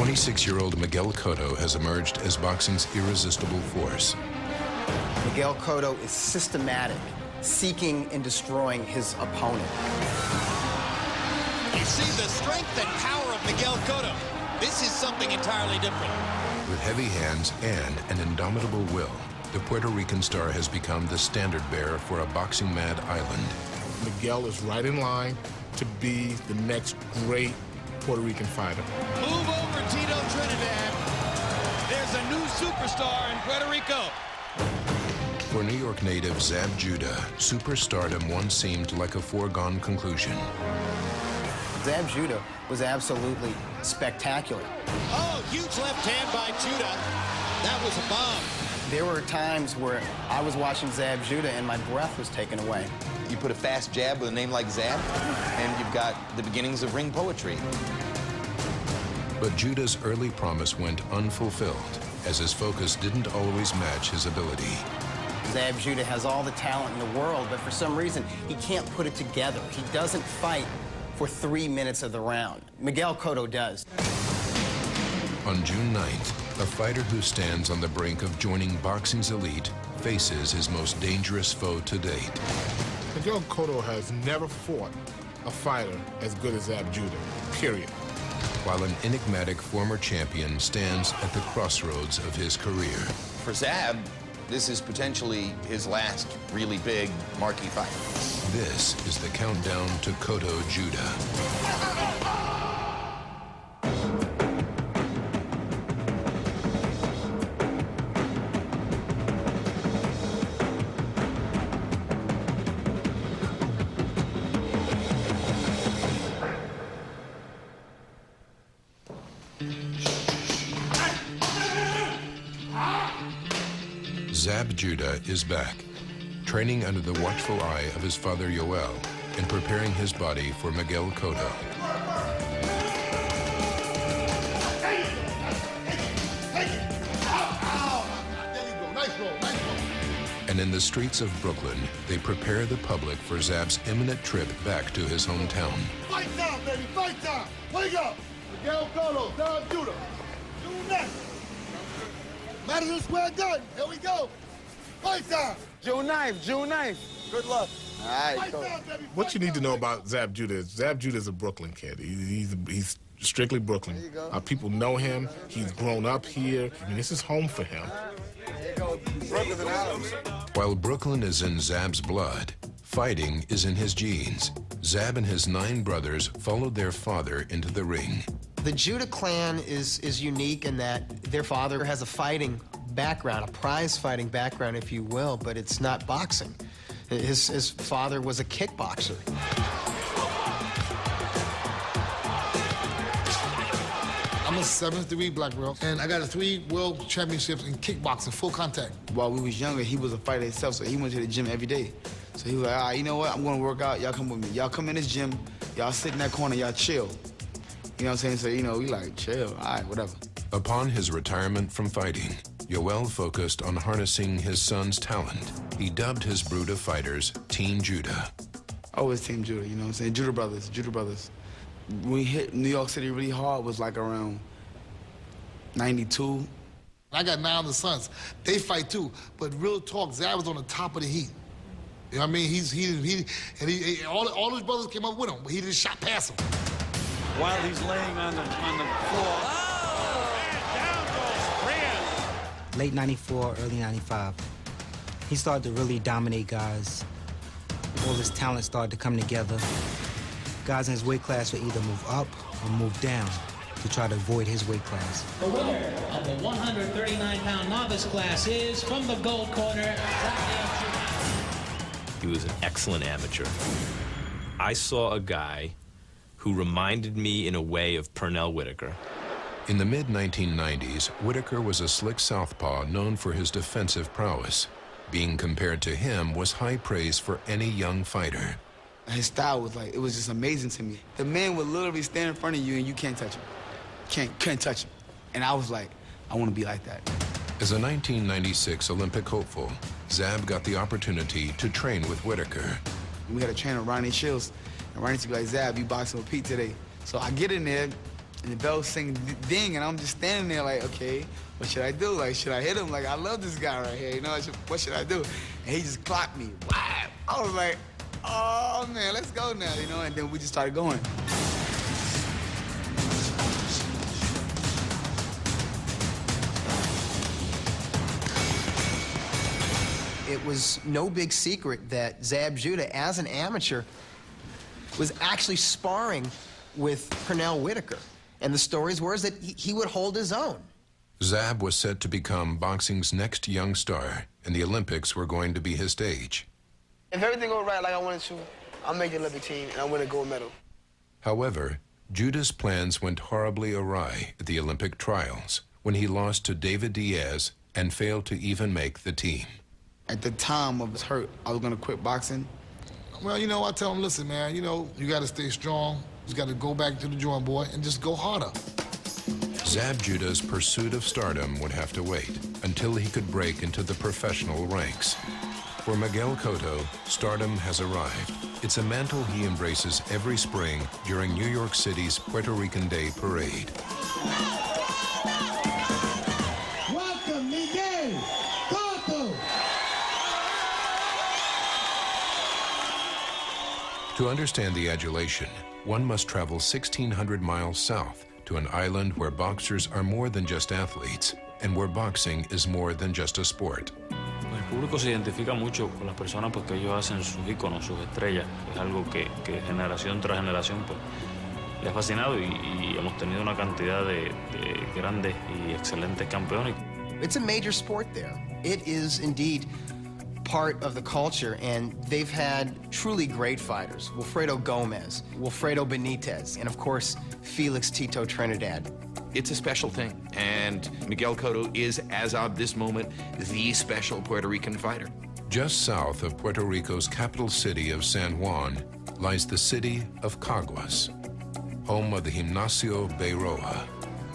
26-year-old Miguel Cotto has emerged as boxing's irresistible force. Miguel Cotto is systematic, seeking and destroying his opponent. You see the strength and power of Miguel Cotto. This is something entirely different. With heavy hands and an indomitable will, the Puerto Rican star has become the standard bearer for a boxing-mad island. Miguel is right in line to be the next great Puerto Rican fighter. Move over, Tito Trinidad. There's a new superstar in Puerto Rico. For New York native Zab Judah, superstardom once seemed like a foregone conclusion. Zab Judah was absolutely spectacular. Oh, huge left hand by Judah. That was a bomb. There were times where I was watching Zab Judah and my breath was taken away. You put a fast jab with a name like Zab, and you've got the beginnings of ring poetry. But Judah's early promise went unfulfilled, as his focus didn't always match his ability. Zab Judah has all the talent in the world, but for some reason, he can't put it together. He doesn't fight for 3 minutes of the round. Miguel Cotto does. On June 9th, a fighter who stands on the brink of joining boxing's elite faces his most dangerous foe to date. Miguel Cotto has never fought a fighter as good as Zab Judah, period. While an enigmatic former champion stands at the crossroads of his career. For Zab, this is potentially his last really big marquee fight. This is the countdown to Cotto Judah. Zab Judah is back, training under the watchful eye of his father Yoel and preparing his body for Miguel Cotto. And in the streets of Brooklyn, they prepare the public for Zab's imminent trip back to his hometown. Fight time, baby, fight time! Wake up! Miguel Cotto, Zab Judah. June 9th. Madison Square Garden, here we go. Fight time! June 9th, June 9th. Good luck. All right, Fight time, baby. What you need to know about Zab Judah is Zab Judah is a Brooklyn kid. He's strictly Brooklyn. There you go. People know him. He's grown up here. I mean, this is home for him. There you go. Brooklyn's in the house. While Brooklyn is in Zab's blood, fighting is in his genes. Zab and his 9 brothers followed their father into the ring. The Judah clan is unique in that their father has a fighting background, a prize fighting background, if you will, but it's not boxing. His father was a kickboxer. I'm a 7th degree black belt, and I got 3 world championships in kickboxing, full contact. While we was younger, he was a fighter himself, so he went to the gym every day. So he was like, all right, you know what? I'm gonna work out. Y'all come with me. Y'all come in this gym. Y'all sit in that corner. Y'all chill. You know what I'm saying? So, you know, we like, chill. All right, whatever. Upon his retirement from fighting, Yoel focused on harnessing his son's talent. He dubbed his brood of fighters Team Judah. Always Team Judah, you know what I'm saying? Judah Brothers, Judah Brothers. We hit New York City really hard was like around 92. I got 9 other sons. They fight too, but real talk, Zab was on the top of the heat. You know what I mean? All his brothers came up with him, but he just shot past him. While he's laying on the floor. Oh! Down goes Reyes. Late 94, early 95. He started to really dominate guys. All his talent started to come together. Guys in his weight class would either move up or move down to try to avoid his weight class. The winner of the 139-pound novice class is, from the gold corner, He was an excellent amateur. I saw a guy who reminded me in a way of Pernell Whitaker. In the mid-1990s, Whitaker was a slick southpaw known for his defensive prowess. Being compared to him was high praise for any young fighter. His style was like, it was just amazing to me. The man would literally stand in front of you and you can't touch him. Couldn't touch him. And I was like, I want to be like that. As a 1996 Olympic hopeful, Zab got the opportunity to train with Whitaker. We had a trainer, Ronnie Shields, and Ronnie used to be like, Zab, you boxing with Pete today. So I get in there, And the bell sing ding, and I'm just standing there like, okay, what should I do? Like, should I hit him? Like, I love this guy right here, you know, what should I do? And he just clocked me. Wow! I was like, oh man, let's go now, you know, and then we just started going. It was no big secret that Zab Judah, as an amateur, was actually sparring with Pernell Whitaker. And the stories were that he would hold his own. Zab was set to become boxing's next young star, and the Olympics were going to be his stage. If everything goes right like I wanted to, I'll make the Olympic team and I'll win a gold medal. However, Judah's plans went horribly awry at the Olympic trials when he lost to David Diaz and failed to even make the team. At the time of his hurt, I was going to quit boxing. Well, you know, I tell him, listen, man, you know, you got to stay strong. You got to go back to the drawing board and just go harder. Zab Judah's pursuit of stardom would have to wait until he could break into the professional ranks. For Miguel Cotto, stardom has arrived. It's a mantle he embraces every spring during New York City's Puerto Rican Day Parade. Welcome, Miguel Cotto! To understand the adulation, one must travel 1,600 miles south to an island where boxers are more than just athletes and where boxing is more than just a sport. El público se identifica mucho con las personas porque ellos hacen sus íconos, sus estrellas. Es algo que generación tras generación pues, les ha fascinado y hemos tenido una cantidad de grandes y excelentes campeones. It's a major sport there. It is indeed part of the culture, and they've had truly great fighters. Wilfredo Gomez, Wilfredo Benitez, and of course, Felix Tito Trinidad. It's a special thing, and Miguel Cotto is, as of this moment, the special Puerto Rican fighter. Just south of Puerto Rico's capital city of San Juan lies the city of Caguas, home of the Gimnasio Bayroa.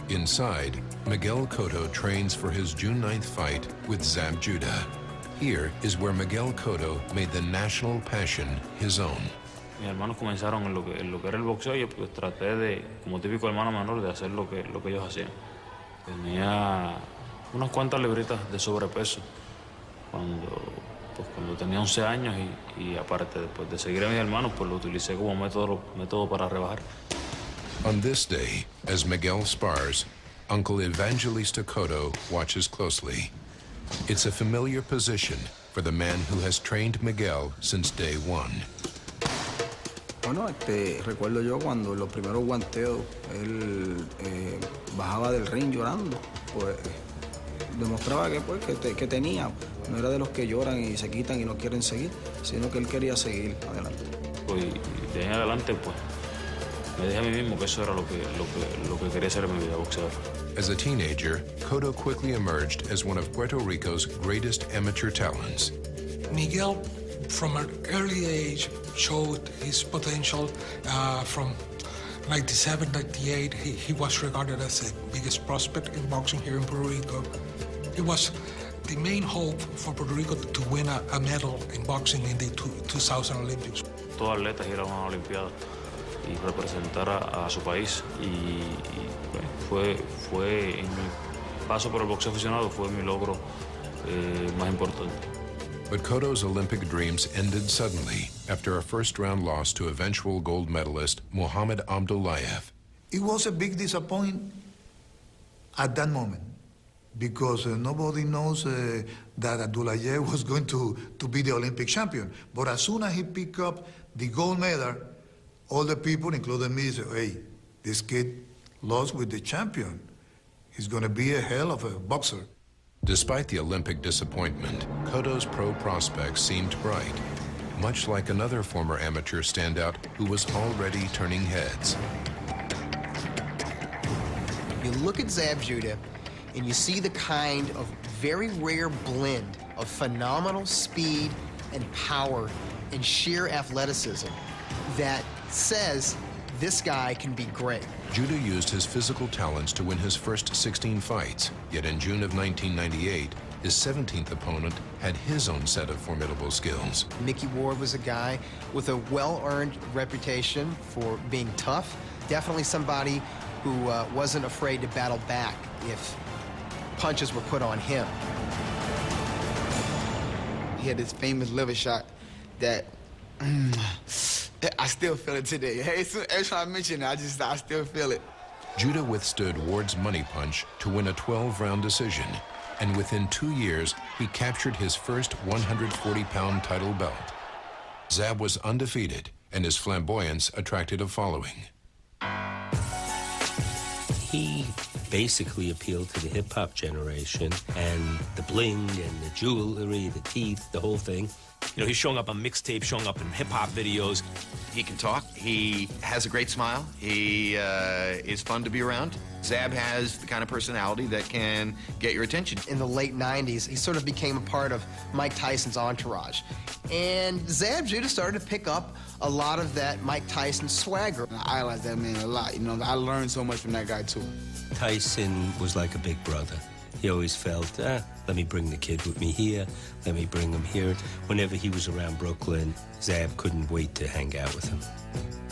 Inside, Miguel Cotto trains for his June 9th fight with Zab Judah. Here is where Miguel Cotto made the national passion his own. Mis hermanos comenzaron en lo que era el boxeo y pues traté de, como típico hermano menor, de hacer lo que ellos hacían. Tenía unas cuantas libritas de sobrepeso cuando tenía 11 años y aparte después de seguir a mis hermanos, pues lo utilicé como método para rebajar. On this day, as Miguel spars, Uncle Evangelista Cotto watches closely. It's a familiar position for the man who has trained Miguel since day one. Bueno, recuerdo yo cuando los primeros guanteos, él bajaba del ring llorando, pues demostraba que tenía, no era de los que lloran y se quitan y no quieren seguir, sino que él quería seguir adelante. Pues de ahí en adelante, pues, me dije a mí mismo que eso era lo que quería hacer en mi vida, boxeador. As a teenager, Cotto quickly emerged as one of Puerto Rico's greatest amateur talents. Miguel, from an early age, showed his potential. From 97, 98, he was regarded as the biggest prospect in boxing here in Puerto Rico. He was the main hope for Puerto Rico to win a medal in boxing in the 2000 Olympics. Todo atleta ir a una olimpiada y representar a su país y fue en mi paso por el boxeo aficionado fue mi logro más importante. But Cotto's Olympic dreams ended suddenly after a first-round loss to eventual gold medalist Muhammad Abdullayev. It was a big disappointment at that moment because nobody knows that Abdullayev was going to be the Olympic champion. But as soon as he picked up the gold medal, all the people, including me, said, hey, this kid lost with the champion. He's going to be a hell of a boxer. Despite the Olympic disappointment, Cotto's pro prospects seemed bright, much like another former amateur standout who was already turning heads. You look at Zab Judah, and you see the kind of very rare blend of phenomenal speed and power and sheer athleticism that says this guy can be great. Judah used his physical talents to win his first 16 fights, yet in June of 1998, his 17th opponent had his own set of formidable skills. Mickey Ward was a guy with a well-earned reputation for being tough, definitely somebody who wasn't afraid to battle back if punches were put on him. He had this famous liver shot that I still feel it today. Hey, every time I mention it, I still feel it. Judah withstood Ward's money punch to win a 12-round decision, and within 2 years, he captured his first 140-pound title belt. Zab was undefeated, and his flamboyance attracted a following. He basically appealed to the hip-hop generation, and the bling and the jewelry, the teeth, the whole thing. You know, he's showing up on mixtapes, showing up in hip-hop videos. He can talk. He has a great smile. He is fun to be around. Zab has the kind of personality that can get your attention. In the late 90s, he sort of became a part of Mike Tyson's entourage. And Zab Judah started to pick up a lot of that Mike Tyson swagger. I idolize that man a lot. You know, I learned so much from that guy, too. Tyson was like a big brother. He always felt, let me bring the kid with me here, let me bring him here. Whenever he was around Brooklyn, Zab couldn't wait to hang out with him.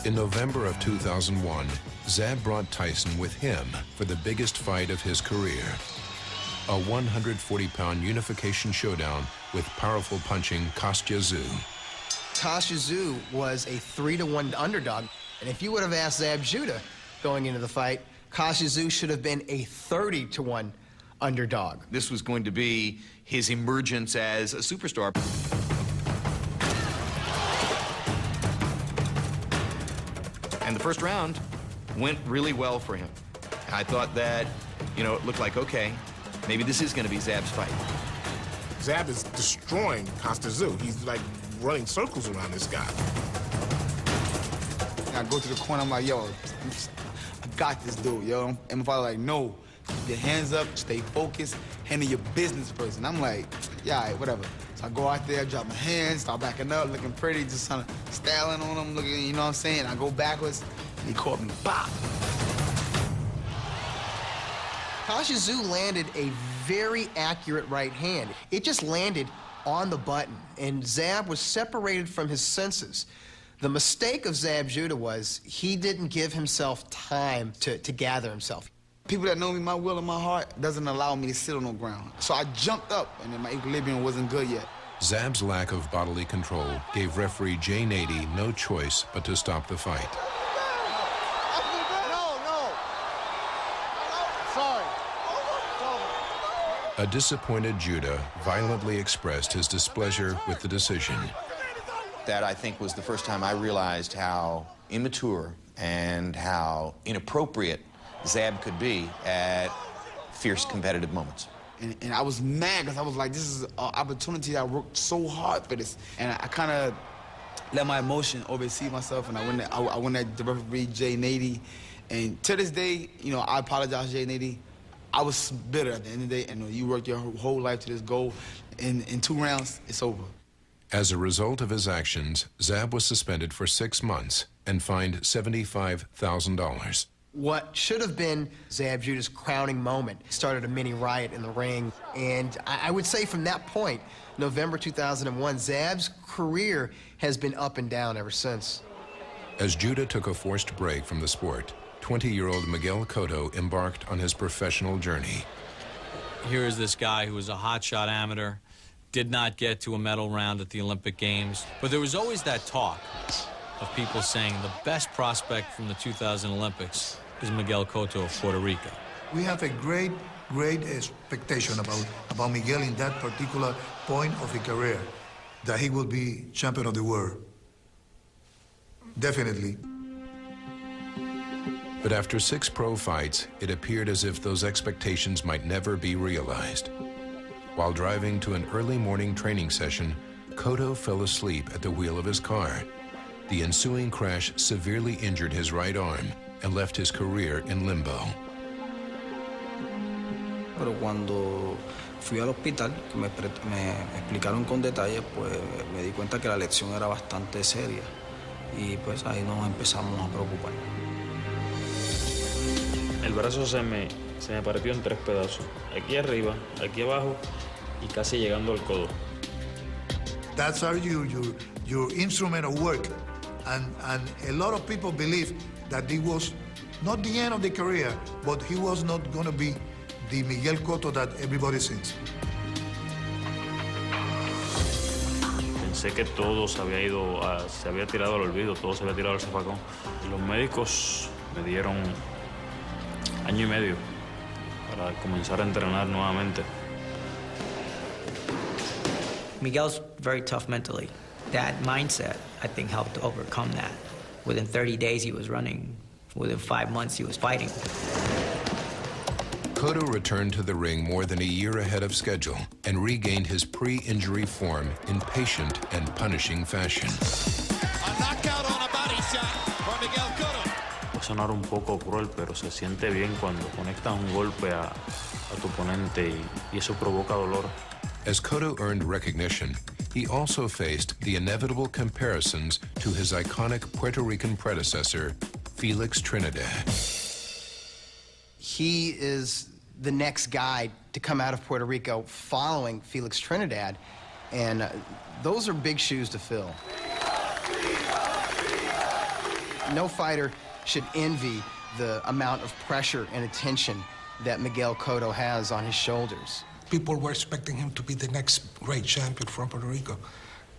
In November of 2001, Zab brought Tyson with him for the biggest fight of his career. A 140-pound unification showdown with powerful punching Kostya Tszyu. Kostya Tszyu was a 3-to-1 underdog. And if you would have asked Zab Judah going into the fight, Kostya Tszyu should have been a 30-to-1 underdog. This was going to be his emergence as a superstar. And the first round went really well for him. I thought that, you know, it looked like, okay, maybe this is going to be Zab's fight. Zab is destroying Kostya Tszyu. He's like running circles around this guy. And I go to the corner, I'm like, yo, I got this dude, yo. And my father like, no, keep your hands up, stay focused, handle your business first. And I'm like, yeah, all right, whatever. So I go out there, drop my hands, start backing up, looking pretty, just kind of styling on him, looking, you know what I'm saying? I go backwards, and he caught me, bop. Kostya Tszyu landed a very accurate right hand. It just landed on the button, and Zab was separated from his senses. The mistake of Zab Judah was he didn't give himself time to gather himself. People that know me, my will and my heart doesn't allow me to sit on the ground. So I jumped up, and then my equilibrium wasn't good yet. Zab's lack of bodily control gave referee Jay Nady no choice but to stop the fight. A disappointed Judah violently expressed his displeasure with the decision. That, I think, was the first time I realized how immature and how inappropriate Zab could be at fierce competitive moments. And I was mad because I was like, this is an opportunity. I worked so hard for this. And I kind of let my emotion oversee myself, and I went at the referee, Jay Nady. And to this day, you know, I apologize, Jay Nady. I was bitter at the end of the day, and you work your whole life to this goal. In 2 rounds, it's over. As a result of his actions, Zab was suspended for 6 months and fined $75,000. What should have been Zab Judah's crowning moment started a mini riot in the ring. And I would say from that point, November 2001, Zab's career has been up and down ever since. As Judah took a forced break from the sport, 20-year-old Miguel Cotto embarked on his professional journey. Here is this guy who was a hotshot amateur, did not get to a medal round at the Olympic Games, but there was always that talk of people saying the best prospect from the 2000 Olympics is Miguel Cotto of Puerto Rico. We have a great expectation about Miguel in that particular point of his career, that he will be champion of the world. Definitely. But after 6 pro fights, it appeared as if those expectations might never be realized. While driving to an early morning training session, Cotto fell asleep at the wheel of his car. The ensuing crash severely injured his right arm and left his career in limbo. Pero cuando fui al hospital, que me explicaron con detalle, pues me di cuenta que la lesión era bastante seria. Y pues ahí nos empezamos a preocupar. El brazo se me partió en 3 pedazos. Aquí arriba, aquí abajo y casi llegando al codo. That's your instrument of work. And a lot of people believe that it was Not the end of the career, but he was not going to be the Miguel Cotto that everybody thinks. Pensé que todo se había ido, se había tirado al olvido, todo se había tirado al zafacón. Los médicos me dieron año y medio para comenzar a entrenar nuevamente. Miguel's very tough mentally. That mindset, I think, helped to overcome that. Within 30 days, he was running. Within 5 months, he was fighting. Cotto returned to the ring more than a year ahead of schedule and regained his pre-injury form in patient and punishing fashion. A knockout on a body shot for Miguel Cotto. Va a sonar un poco cruel, pero se siente bien cuando conectas un golpe a tu oponente y eso provoca dolor. As Cotto earned recognition, he also faced the inevitable comparisons to his iconic Puerto Rican predecessor, Felix Trinidad. He is the next guy to come out of Puerto Rico following Felix Trinidad, and those are big shoes to fill. No fighter should envy the amount of pressure and attention that Miguel Cotto has on his shoulders. People were expecting him to be the next great champion from Puerto Rico.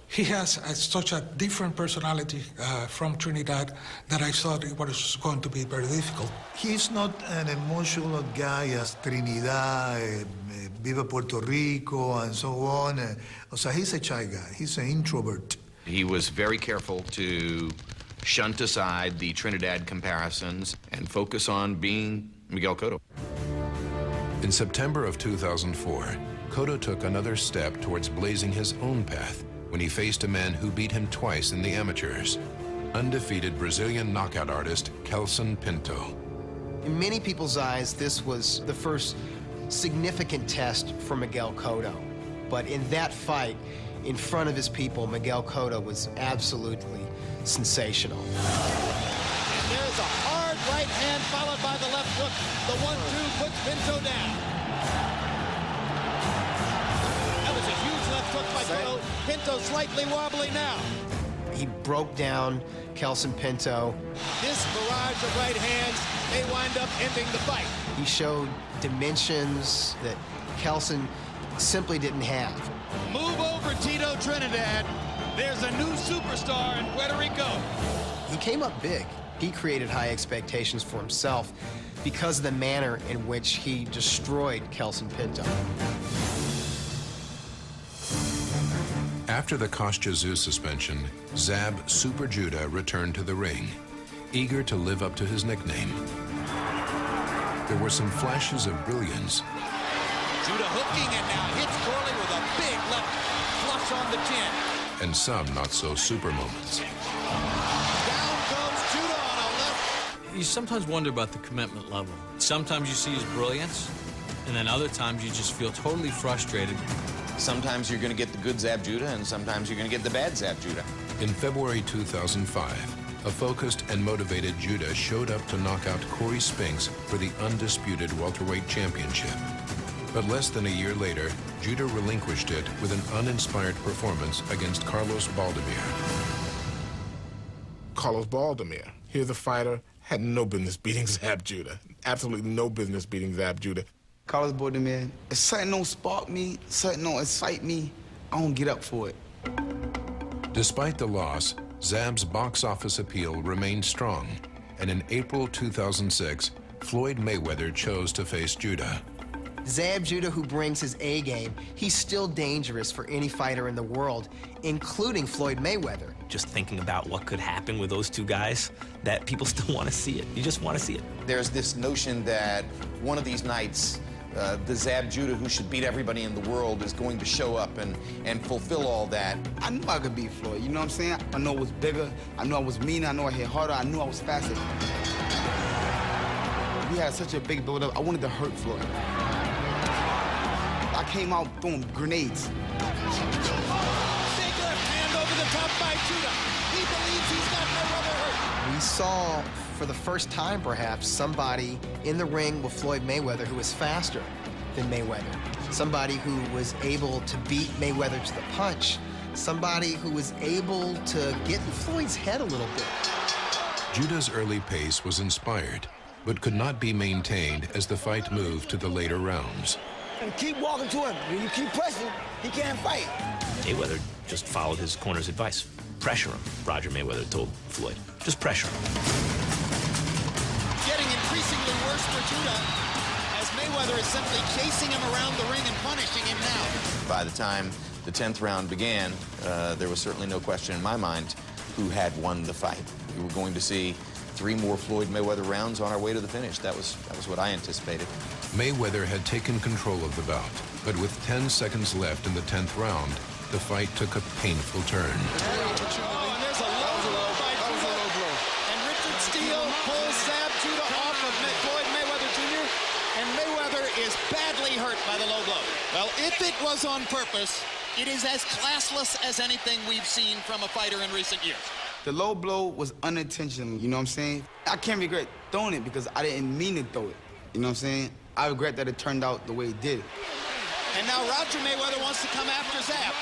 He has such a different personality from Trinidad that I thought it was going to be very difficult. He's not an emotional guy as Trinidad, Viva Puerto Rico, and so on. O sea, he's a shy guy. He's an introvert. He was very careful to shunt aside the Trinidad comparisons and focus on being Miguel Cotto. In September of 2004, Cotto took another step towards blazing his own path when he faced a man who beat him twice in the amateurs, undefeated Brazilian knockout artist Kelson Pinto. In many people's eyes, this was the first significant test for Miguel Cotto. But in that fight, in front of his people, Miguel Cotto was absolutely sensational. And there's a hard right hand followed by the left hook. The 1-2 puts Pinto down. That was a huge left hook by Cotto. Pinto slightly wobbly now. He broke down Kelson Pinto. This barrage of right hands may wind up ending the fight. He showed dimensions that Kelson simply didn't have. Move over, Tito Trinidad. There's a new superstar in Puerto Rico. He came up big. He created high expectations for himself because of the manner in which he destroyed Kelson Pinto. After the Costa Zoo suspension, Zab Super Judah returned to the ring, eager to live up to his nickname. There were some flashes of brilliance. Judah hooking and now hits Corley with a big left flush on the chin. And some not-so-super moments. Down goes Judah on a left. You sometimes wonder about the commitment level. Sometimes you see his brilliance, and then other times you just feel totally frustrated. Sometimes you're going to get the good Zab Judah, and sometimes you're going to get the bad Zab Judah. In February 2005, a focused and motivated Judah showed up to knock out Corey Spinks for the undisputed welterweight championship. But less than a year later, Judah relinquished it with an uninspired performance against Carlos Baldomir. Carlos Baldomir, here's a fighter, had no business beating Zab Judah. Absolutely no business beating Zab Judah. Carlos Baldomir, if something don't spark me, something don't excite me, I don't get up for it. Despite the loss, Zab's box office appeal remained strong, and in April 2006, Floyd Mayweather chose to face Judah. Zab Judah, who brings his A game, he's still dangerous for any fighter in the world, including Floyd Mayweather. Just thinking about what could happen with those two guys, that people still want to see it. You just want to see it. There's this notion that one of these nights, the Zab Judah who should beat everybody in the world is going to show up and fulfill all that. I knew I could beat Floyd, you know what I'm saying? I know I was bigger, I knew I was meaner, I knew I hit harder, I knew I was faster. We had such a big build-up, I wanted to hurt Floyd. I came out throwing grenades. Big left hand over the top by Judah. He believes he's got no other hurt. We saw, for the first time perhaps, somebody in the ring with Floyd Mayweather who was faster than Mayweather. Somebody who was able to beat Mayweather to the punch. Somebody who was able to get in Floyd's head a little bit. Judah's early pace was inspired, but could not be maintained as the fight moved to the later rounds. And keep walking to him. When you keep pressing, he can't fight. Mayweather just followed his corner's advice. Pressure him, Roger Mayweather told Floyd. Just pressure him. Getting increasingly worse for Judah as Mayweather is simply chasing him around the ring and punishing him now. By the time the 10th round began, there was certainly no question in my mind who had won the fight. We were going to see 3 more Floyd Mayweather rounds on our way to the finish. That was what I anticipated. Mayweather had taken control of the bout, but with 10 seconds left in the 10th round, the fight took a painful turn. And there's a low blow by Judah. And Richard Steele pulls Zab Judah off of Floyd Mayweather Jr., and Mayweather is badly hurt by the low blow. Well, if it was on purpose, it is as classless as anything we've seen from a fighter in recent years. The low blow was unintentional, you know what I'm saying? I can't regret throwing it because I didn't mean to throw it, you know what I'm saying? I regret that it turned out the way it did. And now Roger Mayweather wants to come after Zab.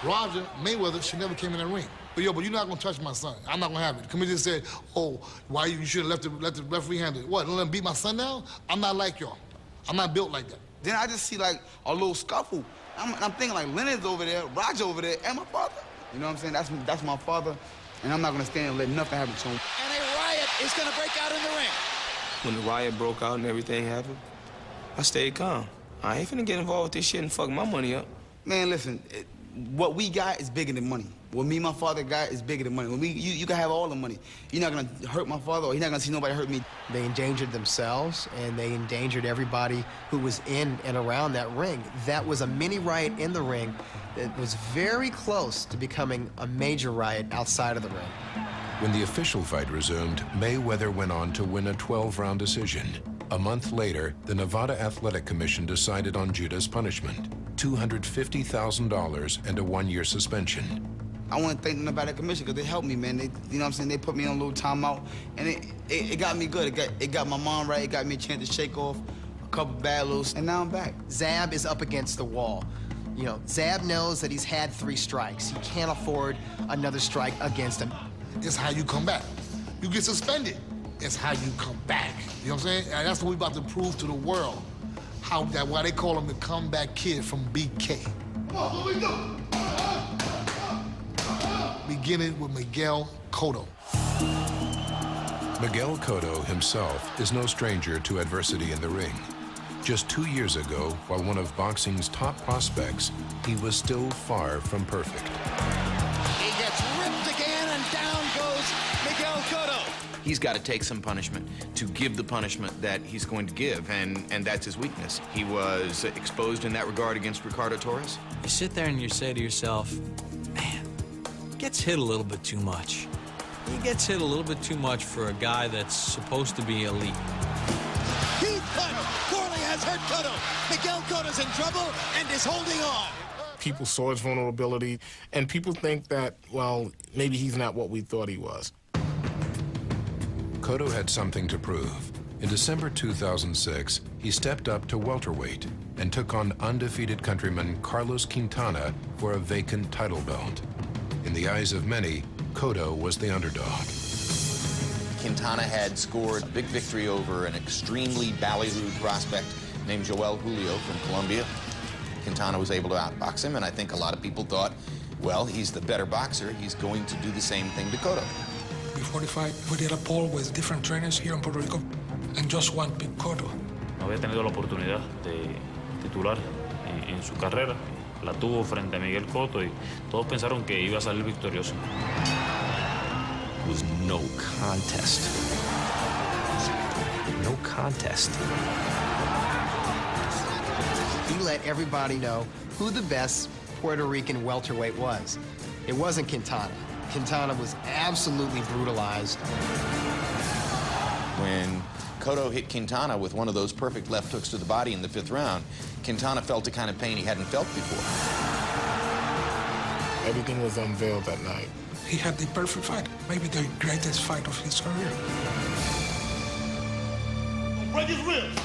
Roger Mayweather should never came in that ring. But you're not gonna touch my son. I'm not gonna have it. Committee said, oh, why you should have let the referee handle it. What, let him beat my son now? I'm not like y'all. I'm not built like that. Then I just see like a little scuffle. I'm thinking like Leonard's over there, Roger over there, and my father. You know what I'm saying? That's my father, and I'm not gonna stand and let nothing happen to him. And a riot is gonna break out in the ring. When the riot broke out and everything happened, I stayed calm. I ain't finna get involved with this shit and fuck my money up. Man, listen, what we got is bigger than money. What me and my father got is bigger than money. When you can have all the money. You're not gonna hurt my father, or you're not gonna see nobody hurt me. They endangered themselves, and they endangered everybody who was in and around that ring. That was a mini riot in the ring that was very close to becoming a major riot outside of the ring. When the official fight resumed, Mayweather went on to win a 12-round decision. A month later, the Nevada Athletic Commission decided on Judah's punishment, $250,000 and a 1-year suspension. I want to thank the Nevada Commission because they helped me, man. They, you know what I'm saying? They put me on a little timeout, and it got me good. It got my mom right. It got me a chance to shake off a couple bad lows, and now I'm back. Zab is up against the wall. You know, Zab knows that he's had 3 strikes. He can't afford another strike against him. It's how you come back. You get suspended. It's how you come back. You know what I'm saying? And that's what we're about to prove to the world. Why they call him the comeback kid from BK. Come on, what we do? Beginning with Miguel Cotto. Miguel Cotto himself is no stranger to adversity in the ring. Just 2 years ago, while one of boxing's top prospects, he was still far from perfect. He gets ripped again, and down goes Miguel Cotto. He's got to take some punishment to give the punishment that he's going to give, and that's his weakness. He was exposed in that regard against Ricardo Torres. You sit there and you say to yourself, man, gets hit a little bit too much. He gets hit a little bit too much for a guy that's supposed to be elite. He punched. Corley has hurt Cotto. Miguel Cotto's in trouble and is holding on. People saw his vulnerability, and people think that, well, maybe he's not what we thought he was. Cotto had something to prove. In December 2006, he stepped up to welterweight and took on undefeated countryman Carlos Quintana for a vacant title belt. In the eyes of many, Cotto was the underdog. Quintana had scored a big victory over an extremely ballyhooed prospect named Joel Julio from Colombia. Quintana was able to outbox him, and I think a lot of people thought, well, he's the better boxer. He's going to do the same thing to Cotto. Before the fight, we did a poll with different trainers here in Puerto Rico, and just one picked Cotto. No había tenido la oportunidad de titular en su carrera. La tuvo frente a Miguel Cotto y todos pensaron que iba a salir victorioso. It was no contest. No contest. He let everybody know who the best Puerto Rican welterweight was. It wasn't Quintana. Quintana was absolutely brutalized. When Cotto hit Quintana with one of those perfect left hooks to the body in the 5th round, Quintana felt a kind of pain he hadn't felt before. Everything was unveiled that night. He had the perfect fight, maybe the greatest fight of his career. Break his ribs.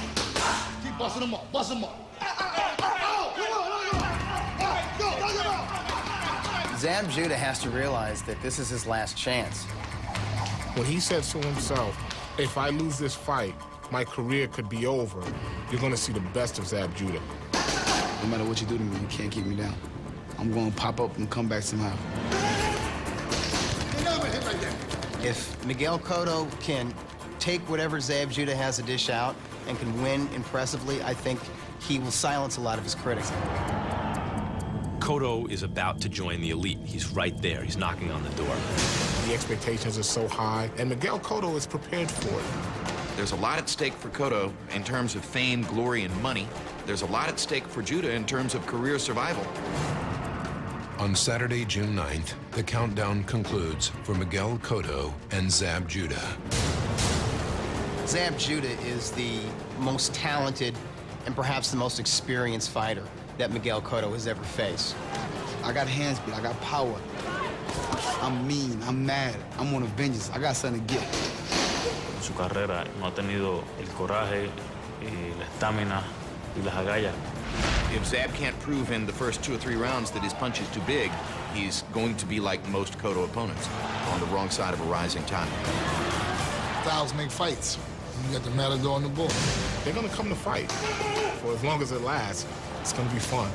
Keep busting him up, bust him up. Zab Judah has to realize that this is his last chance. When he says to himself, If I lose this fight, my career could be over. You're gonna see the best of Zab Judah. No matter what you do to me, you can't keep me down. I'm gonna pop up and come back somehow. If Miguel Cotto can take whatever Zab Judah has to dish out and can win impressively, I think he will silence a lot of his critics. Cotto is about to join the elite. He's right there. He's knocking on the door. The expectations are so high, and Miguel Cotto is prepared for it. There's a lot at stake for Cotto in terms of fame, glory, and money. There's a lot at stake for Judah in terms of career survival. On Saturday, June 9th, the countdown concludes for Miguel Cotto and Zab Judah. Zab Judah is the most talented and perhaps the most experienced fighter that Miguel Cotto has ever faced. I got hand speed, I got power. I'm mean, I'm mad, I'm on a vengeance. I got something to get. En su carrera no ha tenido el coraje, y la estamina y las agallas. If Zab can't prove in the first 2 or 3 rounds that his punch is too big, he's going to be like most Cotto opponents, on the wrong side of a rising tide. Styles make fights. You got the Matador on the board. They're gonna come to fight. For as long as it lasts, it's gonna be fun.